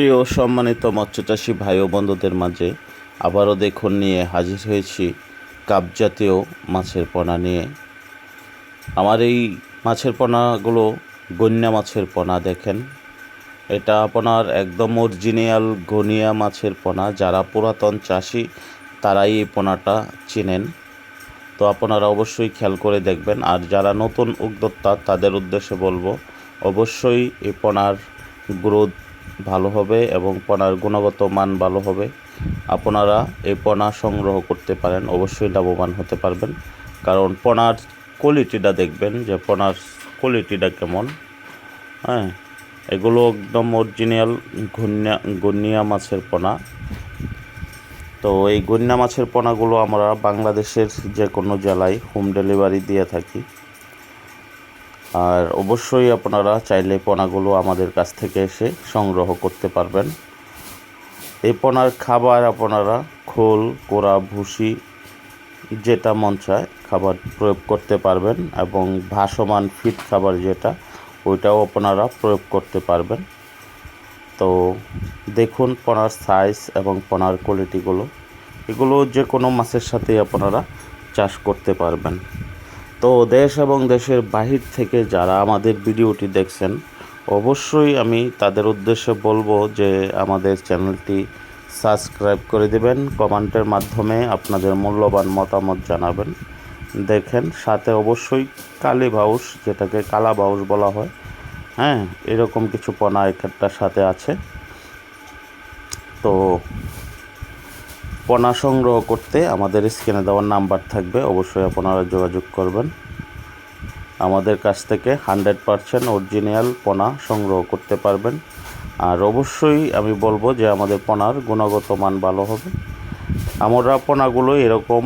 প্রিয় সম্মানিত মৎস্যচাষী ভাই ও বন্ধুদের মাঝে আবারও দেখুন নিয়ে হাজির হয়েছি কাপ জাতীয় মাছের পোনা নিয়ে। আমার এই মাছের পোনাগুলো গন্যা মাছের পোনা। দেখেন, এটা আপনার একদম অরিজিনাল গনিয়া মাছের পোনা। যারা পুরাতন চাষি তারাই এই পোনাটা চিনেন। তো আপনারা অবশ্যই খেয়াল করে দেখবেন। আর যারা নতুন উদ্যোক্তা তাদের উদ্দেশ্যে বলবো, অবশ্যই এই পোনার গ্রোথ ভালো হবে এবং পোনার গুণগত মান ভালো হবে। আপনারা এই পোনা সংগ্রহ করতে পারেন, অবশ্যই লাভবান হতে পারবেন। কারণ পোনার কোয়ালিটিটা দেখবেন যে পোনার কোয়ালিটিটা কেমন। হ্যাঁ, এগুলো একদম অরিজিনাল গন্যা মাছের পোনা। তো এই গন্যা মাছের পোনাগুলো আমরা বাংলাদেশের যে কোনো জেলায় হোম ডেলিভারি দিয়ে থাকি। আর অবশ্যই আপনারা চাইলে পোনাগুলো আমাদের কাছ থেকে এসে সংগ্রহ করতে পারবেন। এই পোনার খাবার আপনারা খোল, কোড়া, ভুসি যেটা মন চায় খাবার প্রয়োগ করতে পারবেন এবং ভাসমান ফিড খাবার যেটা, ওইটাও আপনারা প্রয়োগ করতে পারবেন। তো দেখুন পোনার সাইজ এবং পোনার কোয়ালিটিগুলো, এগুলো যে কোনো মাছের সাথেই আপনারা চাষ করতে পারবেন। তো দেশ এবং দেশের বাহির থেকে যারা আমাদের ভিডিওটি দেখছেন, অবশ্যই আমি তাদের উদ্দেশ্যে বলবো যে আমাদের চ্যানেলটি সাবস্ক্রাইব করে দেবেন। কমেন্টের মাধ্যমে আপনাদের মূল্যবান মতামত জানাবেন। দেখেন, সাথে অবশ্যই কালী বাউস, যেটাকে কালা বাউস বলা হয়, হ্যাঁ, এরকম কিছু পোনা একটার সাথে আছে। তো পোনা সংগ্রহ করতে আমাদের স্ক্রিনে দেওয়ার নাম্বার থাকবে, অবশ্যই আপনারা যোগাযোগ করবেন। আমাদের কাছ থেকে 100% অরিজিনাল পোনা সংগ্রহ করতে পারবেন। আর অবশ্যই আমি বলবো যে আমাদের পোনার গুণগত মান ভালো হবে। আমরা পোনাগুলো এরকম